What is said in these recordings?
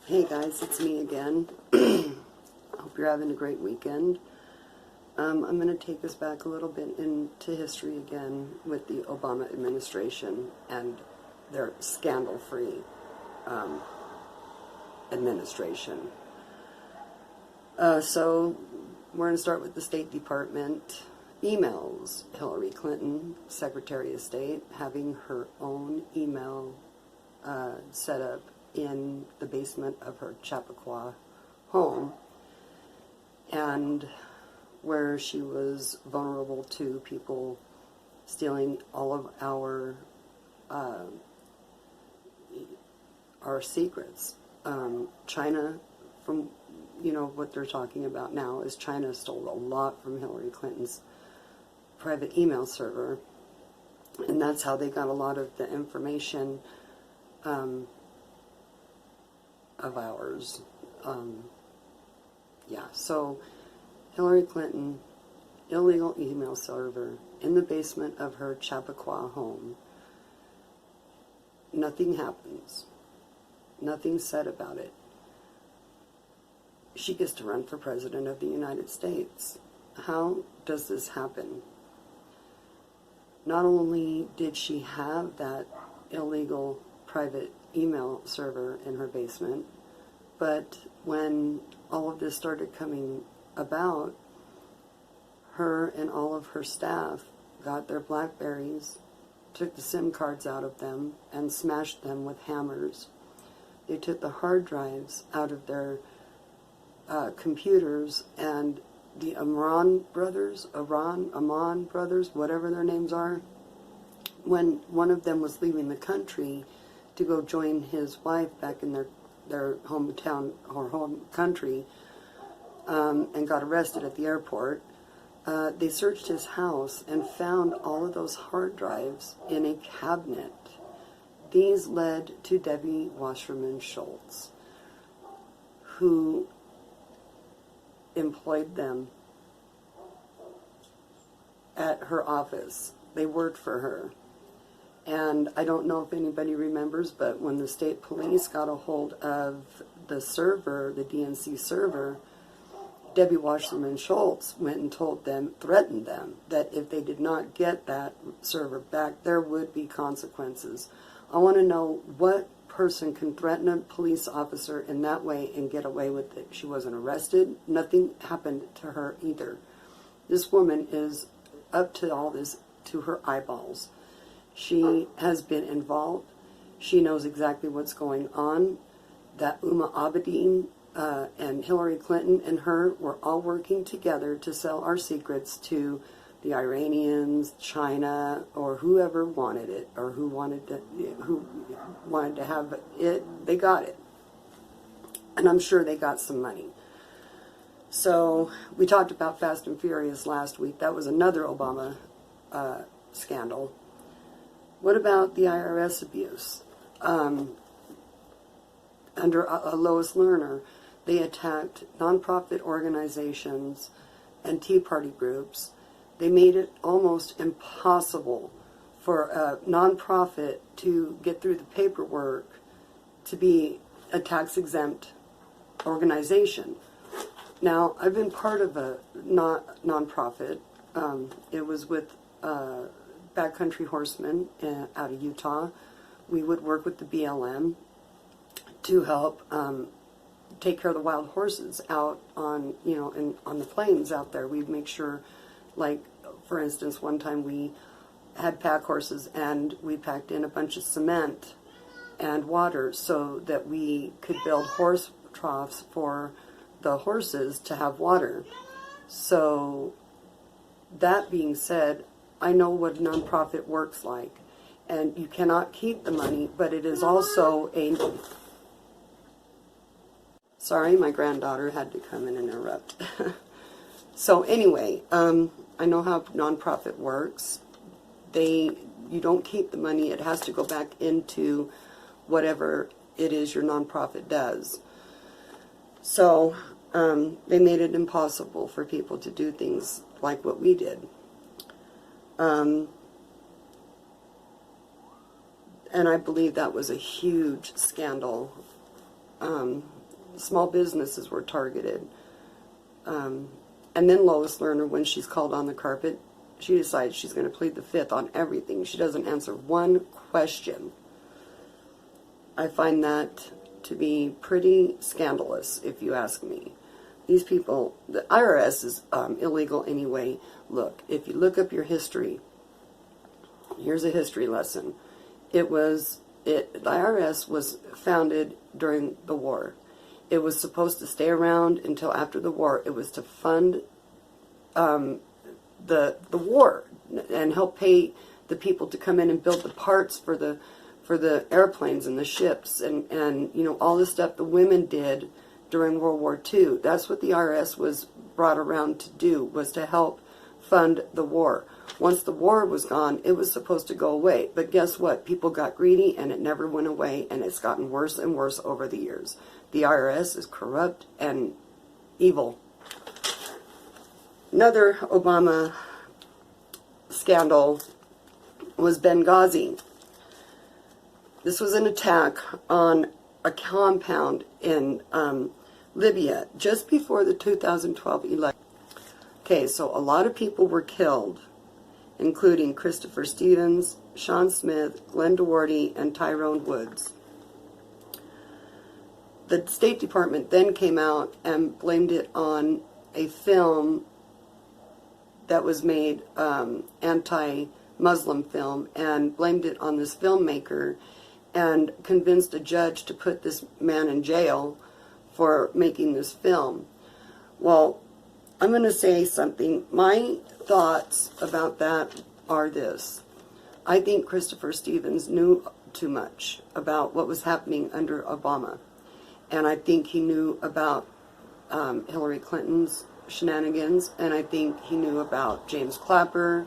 Hey guys, it's me again. Hope you're having a great weekend. I'm going to take us back a little bit into history again with the Obama administration and their scandal-free administration. So we're going to start with the State Department emails. Hillary Clinton, Secretary of State, having her own email set up in the basement of her Chappaqua home, and where she was vulnerable to people stealing all of our secrets. China, from what they're talking about now, is China stole a lot from Hillary Clinton's private email server, and that's how they got a lot of the information of ours. So Hillary Clinton, illegal email server in the basement of her Chappaqua home. Nothing happens. Nothing's said about it. She gets to run for President of the United States. How does this happen? Not only did she have that illegal private email server in her basement, but when all of this started coming about, her and all of her staff got their Blackberries, took the SIM cards out of them, and smashed them with hammers. They took the hard drives out of their computers, and the Amon brothers, whatever their names are, when one of them was leaving the country to go join his wife back in their hometown or home country, and got arrested at the airport, they searched his house and found all of those hard drives in a cabinet. These led to Debbie Wasserman Schultz, who employed them at her office. They worked for her. And I don't know if anybody remembers, but when the state police got a hold of the server, the DNC server, Debbie Wasserman Schultz went and threatened them, that if they did not get that server back, there would be consequences. I want to know what person can threaten a police officer in that way and get away with it. She wasn't arrested. Nothing happened to her either. This woman is up to all this to her eyeballs. She has been involved. She knows exactly what's going on. That Uma Abedin and Hillary Clinton and her were all working together to sell our secrets to the Iranians, China, or whoever wanted it, or who wanted to have it. They got it. And I'm sure they got some money. So we talked about Fast and Furious last week. That was another Obama scandal. What about the IRS abuse? Under Lois Lerner, they attacked nonprofit organizations and Tea Party groups. They made it almost impossible for a nonprofit to get through the paperwork to be a tax-exempt organization. Now, I've been part of a nonprofit. It was with Backcountry Horsemen out of Utah. We would work with the BLM to help take care of the wild horses out on on the plains out there. We'd make sure, like for instance, one time we had pack horses and we packed in a bunch of cement and water so that we could build horse troughs for the horses to have water. So that being said, I know what a nonprofit works like, and you cannot keep the money, but it is also a... Sorry, my granddaughter had to come and interrupt. So anyway, I know how nonprofit works. You don't keep the money. It has to go back into whatever it is your nonprofit does. So they made it impossible for people to do things like what we did. And I believe that was a huge scandal small businesses were targeted. And then Lois Lerner, when she's called on the carpet, she decides she's going to plead the fifth on everything. She doesn't answer one question. I find that to be pretty scandalous, if you ask me. These people, the IRS is illegal anyway. Look, if you look up your history, here's a history lesson. The IRS was founded during the war. It was supposed to stay around until after the war. It was to fund the war and help pay the people to come in and build the parts for the airplanes and the ships and you know, all the stuff the women did during World War II. That's what the IRS was brought around to do, was to help fund the war. Once the war was gone, it was supposed to go away. But guess what? People got greedy and it never went away, and it's gotten worse and worse over the years. The IRS is corrupt and evil. Another Obama scandal was Benghazi. This was an attack on a compound in Libya just before the 2012 election. Okay, so a lot of people were killed, including Christopher Stevens, Sean Smith, Glenn Doherty, and Tyrone Woods. The State Department then came out and blamed it on a film that was made, anti-Muslim film, and blamed it on this filmmaker and convinced a judge to put this man in jail for making this film. Well, I'm going to say something. My thoughts about that are this. I think Christopher Stevens knew too much about what was happening under Obama. And I think he knew about Hillary Clinton's shenanigans, and I think he knew about James Clapper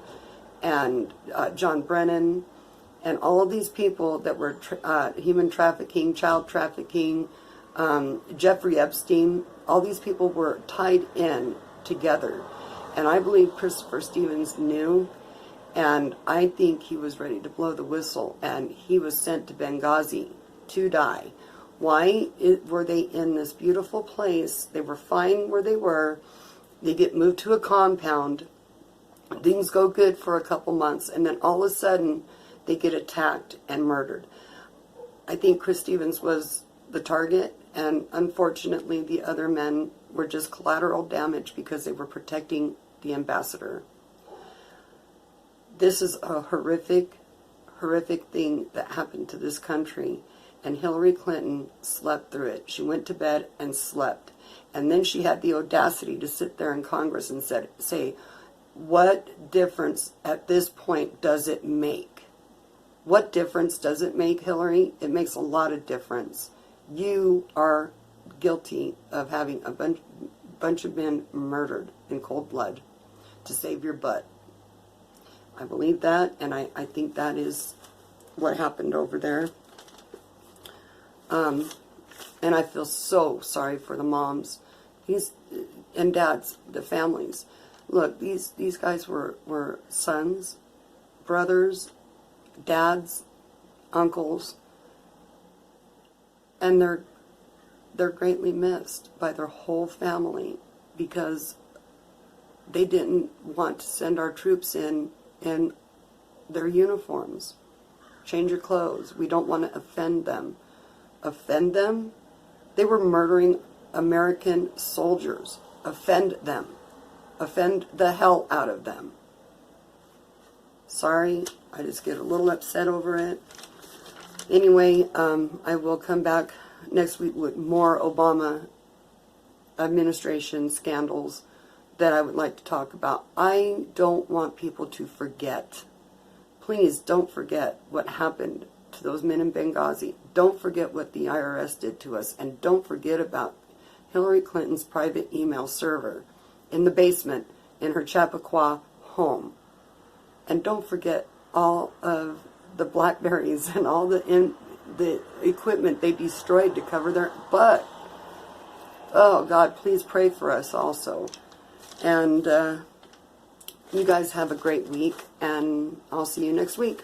and John Brennan and all of these people that were human trafficking, child trafficking, Jeffrey Epstein. All these people were tied in together. And I believe Christopher Stevens knew, and I think he was ready to blow the whistle, and he was sent to Benghazi to die. Why were they in this beautiful place? They were fine where they were. They get moved to a compound. Things go good for a couple months, and then all of a sudden they get attacked and murdered. I think Chris Stevens was the target, and unfortunately the other men were just collateral damage because they were protecting the ambassador. This is a horrific, horrific thing that happened to this country, and Hillary Clinton slept through it. She went to bed and slept. And then she had the audacity to sit there in Congress and say, what difference at this point does it make? What difference does it make, Hillary? It makes a lot of difference. You are guilty of having a bunch of men murdered in cold blood to save your butt. I believe that, and I think that is what happened over there. And I feel so sorry for the moms, and dads, the families. Look, these guys were sons, brothers, dads, uncles, and they're greatly missed by their whole family because they didn't want to send our troops in their uniforms. Change your clothes. We don't want to offend them. Offend them? They were murdering American soldiers. Offend them. Offend the hell out of them. Sorry, I just get a little upset over it. Anyway, I will come back next week with more Obama administration scandals that I would like to talk about. I don't want people to forget. Please don't forget what happened to those men in Benghazi. Don't forget what the IRS did to us. And don't forget about Hillary Clinton's private email server in the basement in her Chappaqua home. And don't forget all of the Blackberries and all the equipment they destroyed to cover their butt. Oh, God, please pray for us also. And you guys have a great week, and I'll see you next week.